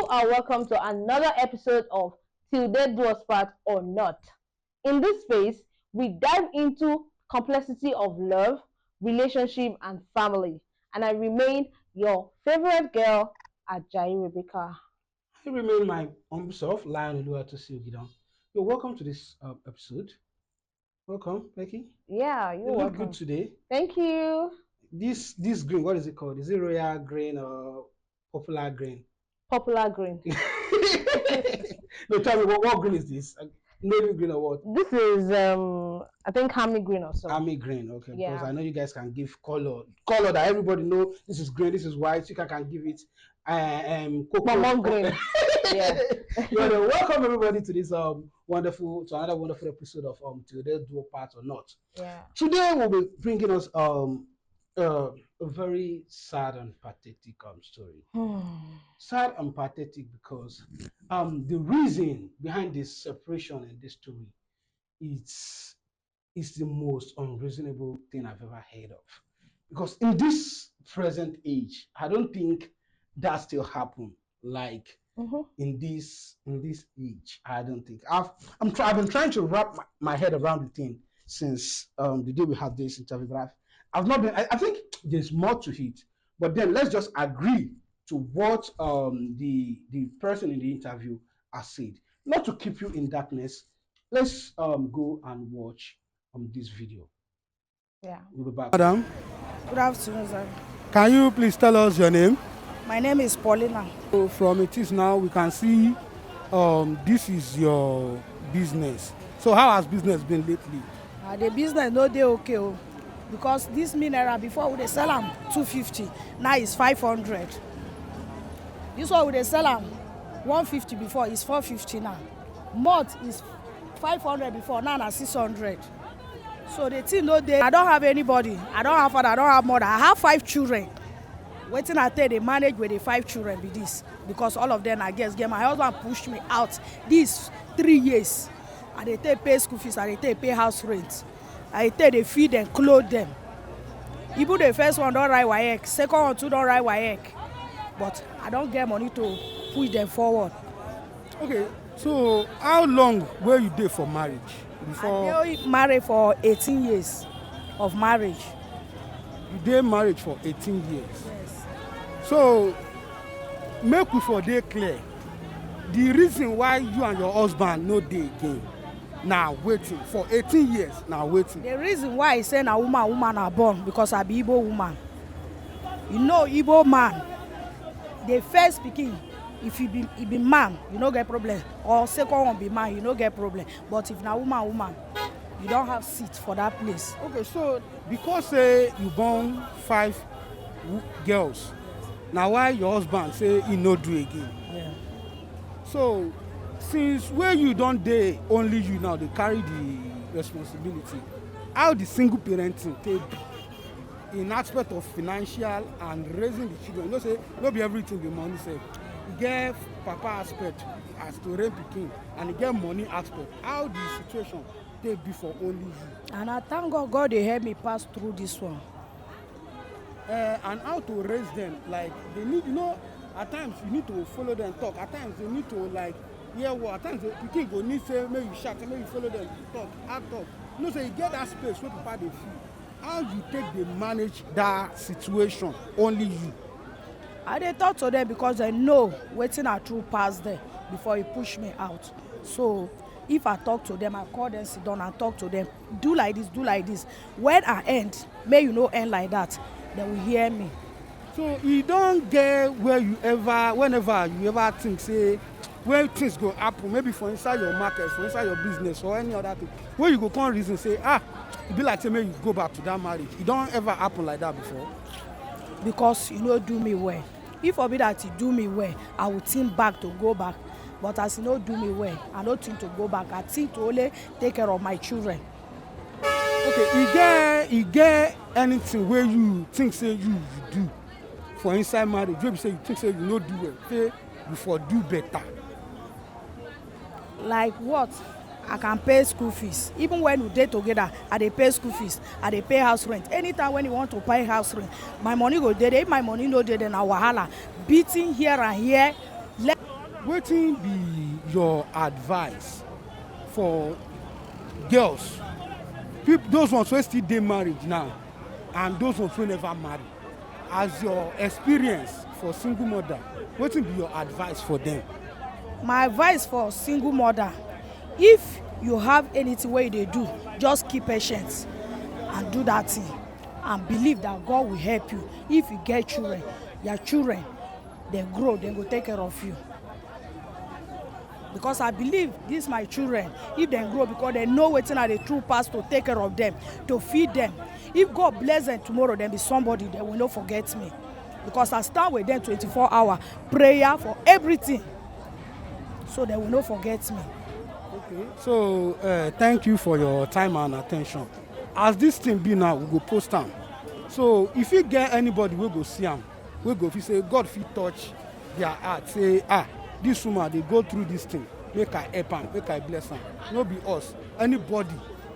are welcome to another episode of Till Death Do Us Part or Not. In this space, we dive into complexity of love, relationship, and family. And I remain your favorite girl, Ajayi Rebecca. I remain my humble self, Lion Olua to see you down. You're welcome to this episode. Welcome, Becky. Yeah, You you're look good welcome. today. Thank you. This green, what is it called? Is it royal green or popular green? Popular green. No, tell me what green is this? Navy green or what? This is I think Hammy green or so. Army green, okay. Because Yeah. I know you guys can give color that everybody know. This is green, this is white. You can give it Lemon green. Yeah. Well, welcome everybody to this another wonderful episode of Today's Dual Part or Not. Yeah. Today we'll be bringing us a very sad and pathetic story. Sad and pathetic because the reason behind this separation in this story is the most unreasonable thing I've ever heard of. Because in this present age, I don't think that still happen like in this age. I don't think I've been trying to wrap my head around the thing since the day we had this interview, but I've not been. I think there's more to it, but then let's just agree to what the person in the interview has said. Not to keep you in darkness, let's go and watch this video. Yeah. We'll be back. Madam, Good afternoon, sir. can you please tell us your name? My name is Paulina. So from it is now we can see this is your business. So how has business been lately? The business no dey okay o, because this mineral before we dey sell am 250, now it's 500. This one we dey sell am 150 before, it's 450 now. Malt is 500 before, now na 600. So the thing no dey. I don't have anybody. I don't have father. I don't have mother. I have 5 children. Wetin I tell they manage with the 5 children be this, because all of them I guess get. My husband pushed me out these 3 years. I dey take pay school fees, I dey take pay house rent, I dey take dey feed them, clothe them. Even the first one don write WAEC, second one too don write WAEC, but I don't get money to push them forward. Okay, so how long were you there for marriage? Before I dey married for 18 years of marriage. you dey marriage for 18 years. Yes. So make we for dey clear. The reason why you and your husband no dey again na waiting for 18 years na waiting. The reason why I say na woman are born, because I be Igbo woman. You know Igbo man, the first pikin, if he be man, you no get problem. Or second one be man, you no get problem. But if na woman, you don't have seat for that place. Okay, so because you born 5 girls, na why your husband say he no do again. Yeah. So since where you don dey only you now dey carry the responsibility, how the single parenting take be in aspect of financial and raising the children? You know say no be everything be money sef. E get papa aspect as to raise pikin, and e get money aspect. How the situation take be for only you? And I thank God dey help me pass through this one. And how to raise them, like they need, you know, at times you need to follow them talk, at times they need to like hear what, at times the pikin go need say make you shout, make you follow them talk, act talk. You know, so you get that space where papa dey feel. How you take dey manage that situation only you? I dey talk to them because they know wetin I true pass there before he push me out. So if I talk to them, I call them, sit down and talk to them, do like this, do like this. When I end, may you no end like that, they will hear me. So you don get where you ever, whenever you ever think say when things go happen, maybe for inside your market, for inside your business or any other thing, where you go come reason say e be like say make you go back to that marriage. E don ever happen like that before? Because you no do me well. If for be that you do me well, I will think back to go back. But as you no do me well, I no think to go back. I think to only take care of my children. Okay, e get anything where you think say you do for inside marriage wey be say you think say you no do well, say you for do better? Like what? I can pay school fees. Even when we dey together, I dey pay school fees, I dey pay house rent. Anytime when you want to pay house rent, my money go dey there. If my money no dey, then na wahala. Beating here and here. wetin be your advice for girls, those ones wey still dey married now and those ones wey never marry, as your experience for single mother, wetin be your advice for them? My advice for single mother, if you have anything wey you dey do, just keep patient and do that thing and believe that God will help you. If you get children, your children dem grow, dem go take care of you. Because I believe these my children, if dem grow, because dem know wetin I dey true pass to take care of them, to feed them. If God bless them tomorrow, dem be somebody, dem will not forget me. Because I stand with them 24 hours, prayer for everything, so they will not forget me. Okay. So thank you for your time and attention. As this thing be now, we go post am. So if you get anybody wey go see am, wey go fit say God fit touch their heart, say this woman dey go through this thing, make I help am, make I bless am. No be us, anybody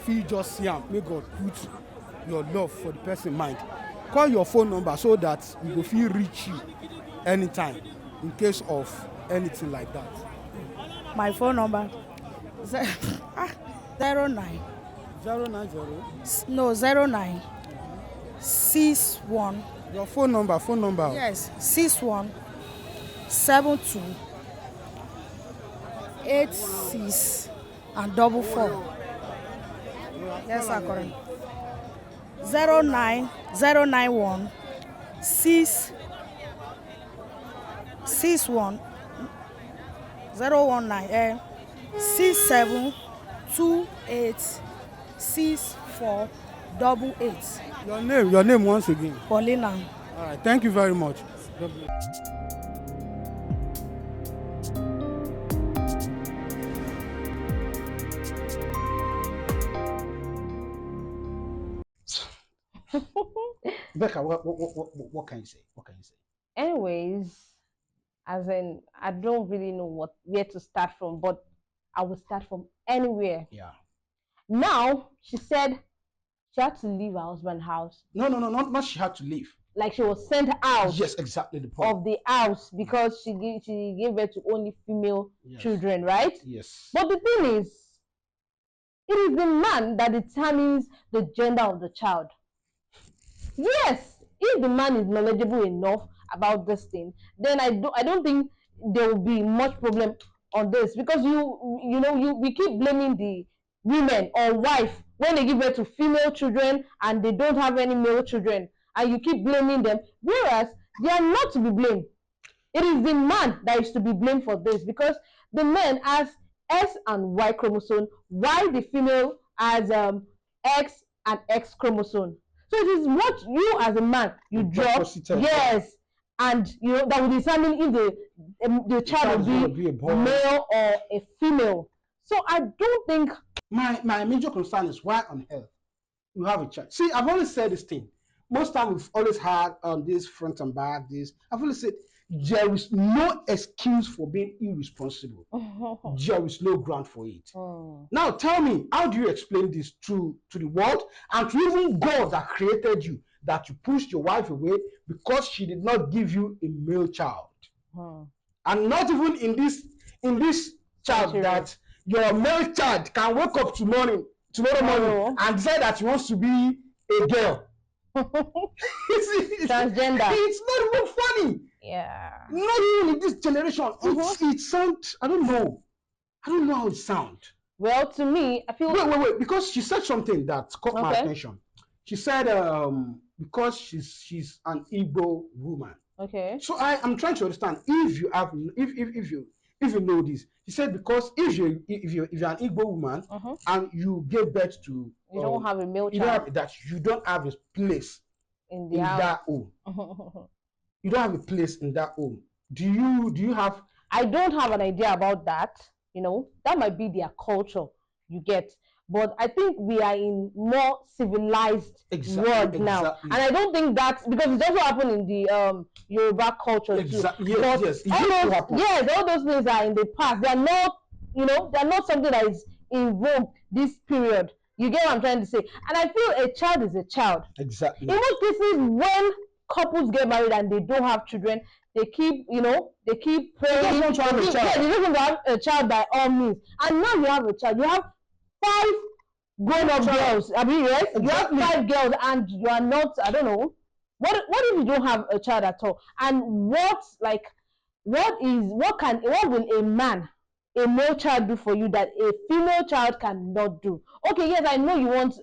fit just see am, make God put your love for the person mind. Call your phone number so that we go fit reach you anytime in case of anything like that. My phone number 09 09 61. Your phone number. Yes, 61 72 86 and 44. Yes, sir, correct. 09091 6 61 019 67 28 64 88. Your name once again. Paulina. All right, thank you very much. Becca, what can you say? What can you say? Anyways, as in, I don't really know where to start from, but I will start from anywhere. Yeah. Now, she said she had to leave her husband's house. No, not she had to leave. Like she was sent out. Yes, exactly the point. Of the house because she gave birth to only female children, right? Yes. But the thing is, it is the man that determines the gender of the child. Yes, if the man is knowledgeable enough about this thing, then I don't think there will be much problem on this, because we keep blaming the women or wife when they give birth to female children and they don't have any male children, and you keep blaming them, whereas they are not to be blamed. It is the man that is to be blamed for this, because the man has X and Y chromosome, while the female has X and X chromosome. So it is what you as a man you drop, yes, and that will determine if the child will be a male or a female. So I don't think my major concern is why on earth you have a child. See, I've always said this thing. Most time we've always had this front and back. I've always said there is no excuse for being irresponsible. There is no ground for it. Now tell me, how do you explain this to the world and to even God that created you, that you pushed your wife away because she did not give you a male child? And not even in this child that your male child can wake up tomorrow morning and decide that he wants to be a girl. Transgender. It's not even funny. Yeah. Not even in this generation. It sounds, I don't know how it sounds. Well, to me, I feel wait, because she said something that caught my attention. She said because she's an Igbo woman. Okay. So I'm trying to understand if you know this. She said because if you're an Igbo woman and you give birth to you don't have a male child, you don't have a place in that home. You don't have a place in that home. Do you have? I don't have an idea about that. That might be their culture. You get. But I think we are in more civilized world now, and I don't think that's because it also happened in the Yoruba culture too. Yes, all those things are in the past. They are not, they are not something that is in vogue this period. You get what I'm trying to say? And I feel a child is a child. Exactly. In most cases, when couples get married and they don't have children, they keep, they keep praying. They just want to have a child. Yeah, they just want to have a child by all means. And now you have a child. You have 5 grown-up girls. I mean, yes, exactly. You have 5 girls, and you are not. I don't know. What if you don't have a child at all? And what will a male child do for you that a female child cannot do? Okay, yes, I know you want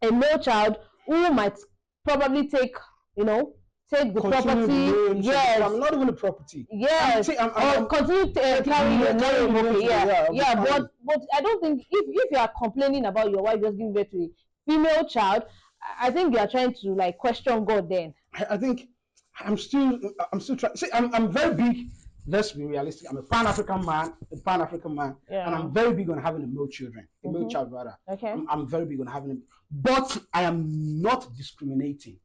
a male child who might probably take the property. Yes, I'm not even the property. Yes, or continue carrying your name. Okay, yeah. But I don't think if you are complaining about your wife just giving birth to a female child, I think you are trying to like question God. Then I think I'm still trying. See, I'm very big. Let's be realistic. I'm a Pan-African man, and I'm very big on having a male child rather. Okay. I'm very big on having him, but I am not discriminating.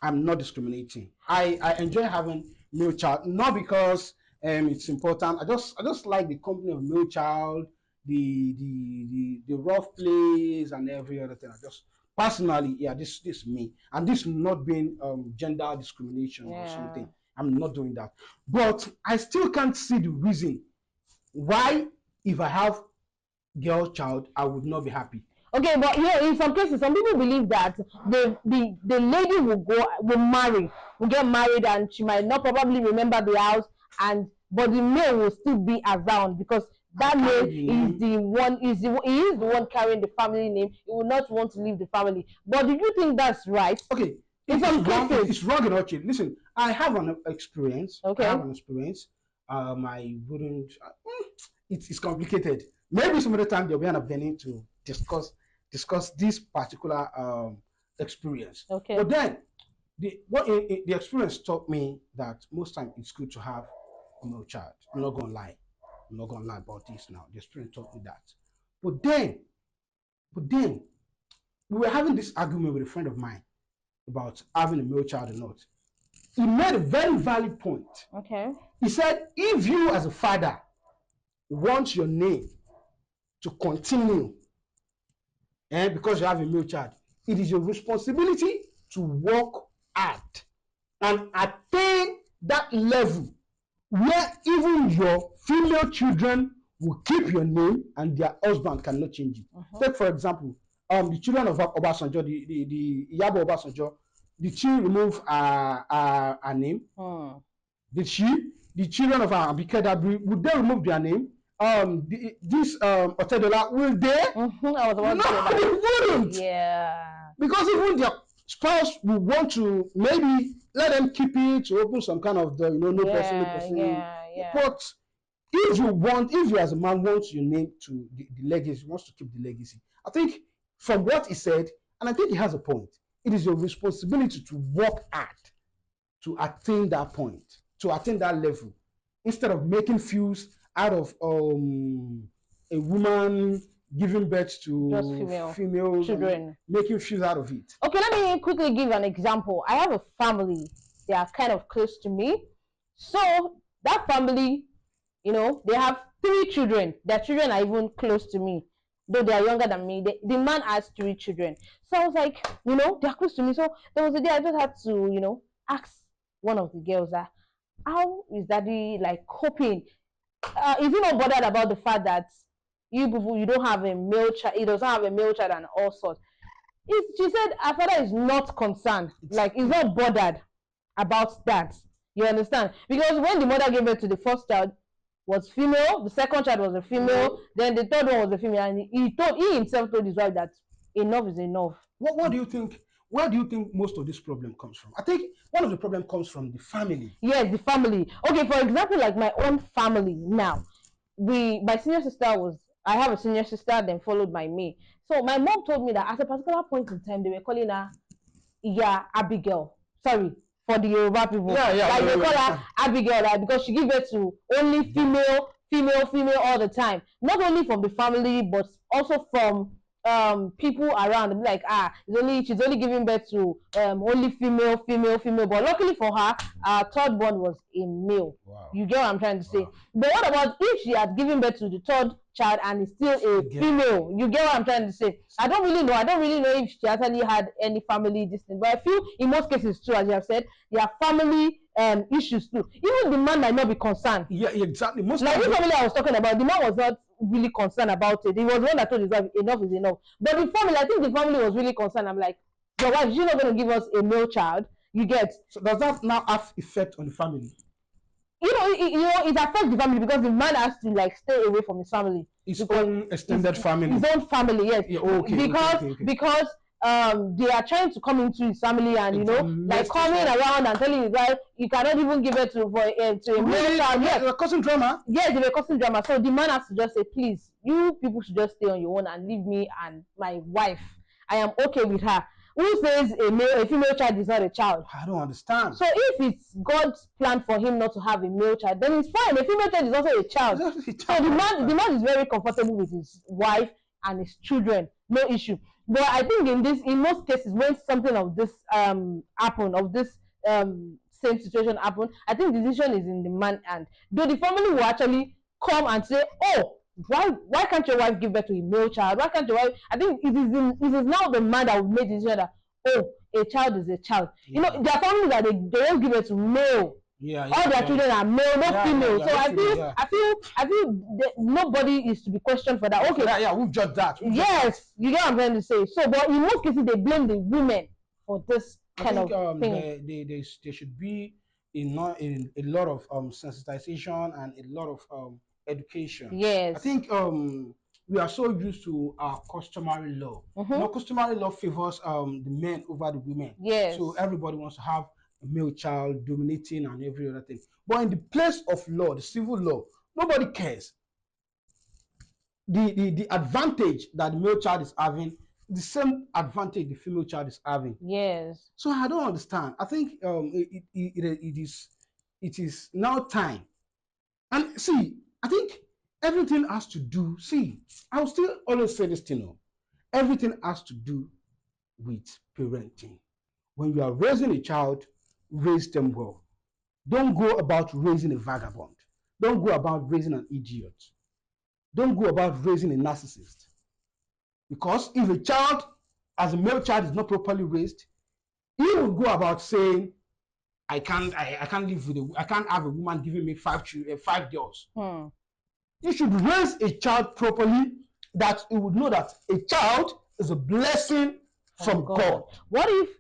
I'm not discriminating. I enjoy having male child, not because it's important. I just like the company of male child, the rough plays and every other thing. I just personally, yeah, this me, and this not being gender discrimination or something. I'm not doing that, but I still can't see the reason why if I have girl child I would not be happy. Okay, but in some cases, some people believe that the lady will get married, and she might not probably remember the house, but the male will still be around because that male is the one carrying the family name. He will not want to leave the family. But do you think that's right? Okay, in some cases, it's wrong in all cases. Listen, I have an experience. Okay. I have an experience. I wouldn't. It's complicated. Maybe some other time there'll be an opportunity to discuss this particular experience. Okay. But then the experience taught me that most time it's good to have a male child. I'm not gonna lie. I'm not gonna lie about this now. The experience taught me that. But then we were having this argument with a friend of mine about having a male child or not. He made a very valid point. Okay. He said, if you as a father want your name to continue, because you have a male child, it is your responsibility to work hard and attain that level where even your female children will keep your name and their husband cannot change it. Take for example, the children of Obasanjo, the Iyabo Obasanjo, did she remove her name? Did she? The children of Abike Dabiri, would they remove their name? This Otedola, will they? No, they wouldn't. Yeah. Because even their spouse will want to maybe let them keep it to open some kind of the person. Yeah. But if you as a man wants your name to the legacy, wants to keep the legacy, I think from what he said, and I think he has a point, it is your responsibility to work hard to attain that point, to attain that level, instead of making fuse out of a woman giving birth to just female children, making fuse out of it. Okay, let me quickly give an example. I have a family, they are kind of close to me. So that family, they have 3 children. Their children are even close to me, though they are younger than me. The man has 3 children. So I was like, they're close to me. So there was a day I just had to, ask one of the girls that, how is daddy like coping? Is he not bothered about the fact that you don't have a male child, he doesn't have a male child and all sorts? She said her father is not concerned, like he's not bothered about that. You understand? Because when the mother gave birth to the first child was female, the second child was a female, then the third one was a female, and he himself told his wife that enough is enough. What do you think? Where do you think most of this problem comes from? I think one of the problem comes from the family. Yes, the family. Okay, for example, like my own family now, my senior sister I have a senior sister, then followed by me. So my mom told me that at a particular point in time, they were calling her Abigail. Sorry, for the Yoruba people. Like they call her Abigail, like, because she gave birth to only female all the time. Not only from the family, but also from people around. Like, she's only giving birth to only female. But luckily for her, our third one was a male. Wow. You get what I'm trying to say? But what about if she had given birth to the third child and is still a female. You get what I'm trying to say? I don't really know. I don't really know if she actually had any family this thing, but I feel in most cases too, as you have said, there are family issues too. Even the man might not be concerned. Yeah, exactly. Most like this family I was talking about, the man was not really concerned about it. He was the one that told his wife enough is enough. But the family, I think the family was really concerned. I'm like, your wife, she's not going to give us a male child. You get? So does that now have effect on the family? It affects the family because the man has to like stay away from his family. His own extended family. His own family, yes. Yeah, okay, because they are trying to come into his family and like coming around and telling his wife you cannot even give it to a male child. Yes, they were causing drama. Yes, they were causing drama. So the man has to just say, please, you people should just stay on your own and leave me and my wife. I am okay with her. Who says a female child is not a child? I don't understand. So if it's God's plan for him not to have a male child, then it's fine. A female child is also a child. So the man is very comfortable with his wife and his children, no issue. But I think in most cases, when something of this same situation happen, I think the decision is in the man hand. Though the family will actually come and say, oh, why can't your wife give birth to a male child? Why can't your wife? I think it is now the man that will make the decision that, oh, a child is a child. Yeah. There are families that they don't give birth to male. Yeah, all their children are male, not female. So I feel nobody is to be questioned for that. Okay, we've judged that. Yes, you get what I'm trying to say. So, but in most cases, they blame the women for this kind of thing. There should be a lot of sensitization and a lot of education. Yes. I think we are so used to our customary law. Customary law favors the men over the women. Yes. So everybody wants to have a male child dominating and every other thing. But in the place of law, the civil law, nobody cares. The advantage that the male child is having, the same advantage the female child is having. Yes. So I don't understand. I think it is now time. And see, I think everything has to do. See, I will still always say this thing. Everything has to do with parenting. When you are raising a child, raise them well. Don't go about raising a vagabond. Don't go about raising an idiot. Don't go about raising a narcissist. Because if a child, as a male child, is not properly raised, he will go about saying, I can't live with I can't have a woman giving me five girls. You should raise a child properly, that he would know that a child is a blessing from God. What if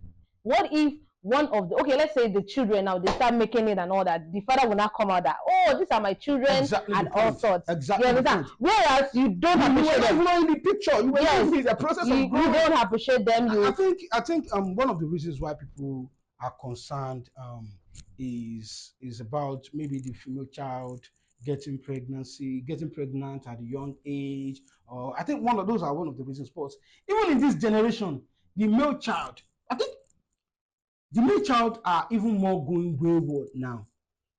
one of let's say the children now they start making it and all that, the father will not come out that, oh, these are my children, and all sorts. Exactly. You understand? Whereas you don't appreciate them. You were in the picture. You were in the process you don't appreciate them. I think one of the reasons why people are concerned is about maybe the female child getting pregnant at a young age, or I think those are one of the reasons. But even in this generation, the male child, I think the male child are even more going wayward now,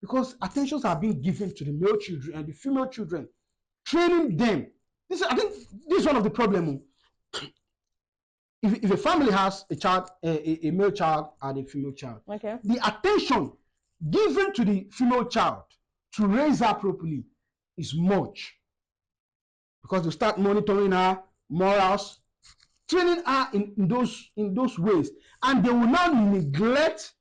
because attentions are being given to the male children and the female children, training them. I think this is one of the problems. If a family has a child, a male child and a female child, the attention given to the female child to raise her properly is much, because they start monitoring her morals, training her in those ways, and they will not neglect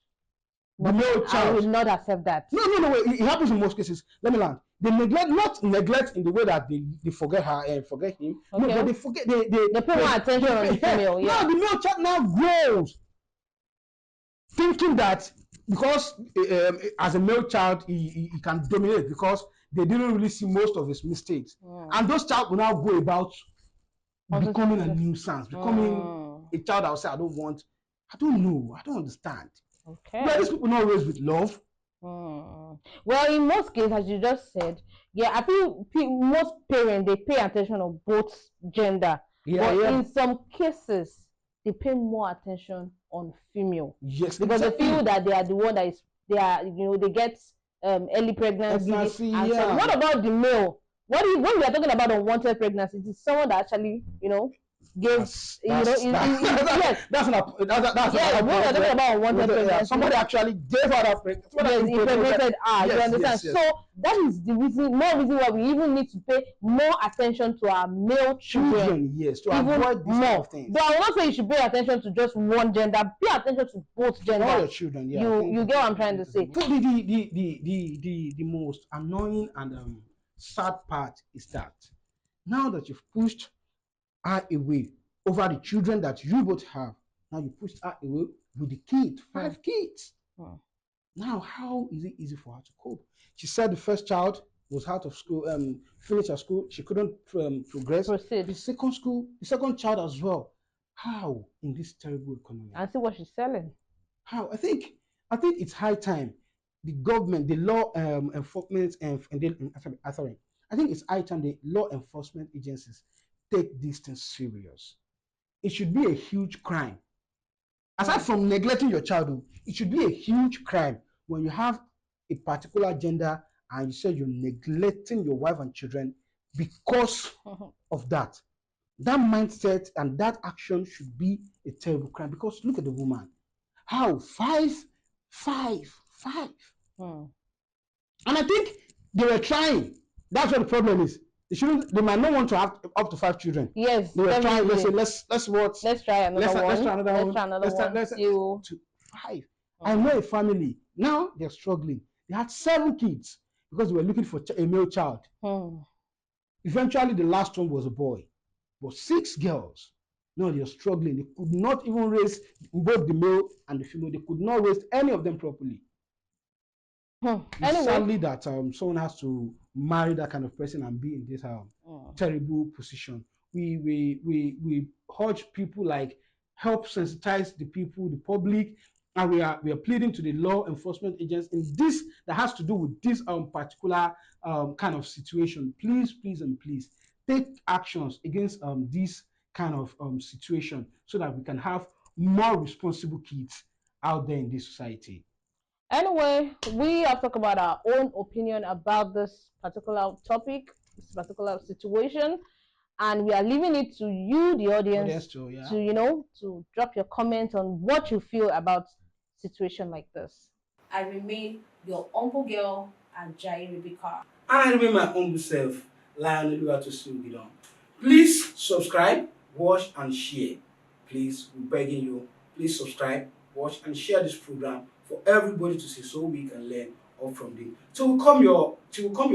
the male child. I will not accept that. No, it happens in most cases. Let me learn. They not neglect in the way that they forget her and forget him. No, but they forget they put more attention on the female. Yeah. No, the male child now grows thinking that because as a male child he can dominate, because they didn't really see most of his mistakes, and those child will now go about becoming a nuisance, becoming a child that will say, I don't know, I don't understand. Okay. Were these people not raised with love? Well, in most cases, as you just said, I feel most parents, they pay attention on both gender. But in some cases, they pay more attention on female. Yes, because they feel that they are the one that they get early pregnancy. What about the male? When we are talking about unwanted pregnancy, it is someone that actually, gave yes, that's yes, what we're talking about unwanted pregnancy. Somebody actually gave her that pregnancy. Yes, impregnated her. Yes, You understand? yes. So that is the more reason why we even need to pay more attention to our male children. Yes, to even avoid these kind of things. Though I will not say you should pay attention to just one gender. Pay attention to both genders. All your children, yeah. You get what I'm trying to say. So the most annoying and sad part is that now that you've pushed her away over the children that you both have, now you pushed her away with the kid, 5 kids. Now, how is it easy for her to cope? She said the first child was out of school, finished her school, she couldn't progress. Proceed. The second child as well. How in this terrible economy? And see what she's selling. How? I think it's high time the government, the law enforcement sorry, I think it's high time the law enforcement agencies take these things serious. It should be a huge crime. Aside from neglecting your child, it should be a huge crime when you have a particular gender and you say you're neglecting your wife and children because of that. That mindset and that action should be a terrible crime, because look at the woman. How? Five. And I think they were trying. That's what the problem is. They might not want to have up to 5 children. Yes, they were trying. Let's say let's try another one. Let's try another one. Let's to 5. I know a family now, they're struggling. They had 7 kids because they were looking for a male child. Eventually, the last one was a boy, but 6 girls. Now they're struggling. They could not even raise both the male and the female. They could not raise any of them properly. It's sadly that someone has to marry that kind of person and be in this terrible position. We urge people, like, help sensitize the people, the public, and we are pleading to the law enforcement agents in this that has to do with this particular kind of situation. Please take actions against this kind of situation, so that we can have more responsible kids out there in this society. Anyway, we have talked about our own opinion about this particular topic, this particular situation, and we are leaving it to you, the audience, to drop your comment on what you feel about situation like this. I remain your humble girl, Ajayi Rebecca. And I remain my humble self, Lionel Oluwatosin. Please subscribe, watch, and share. Please, we're begging you, please subscribe, watch, and share this program for everybody to see, so we can learn all from them. Till we come your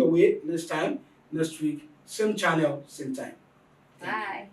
way next week, same channel, same time. Bye.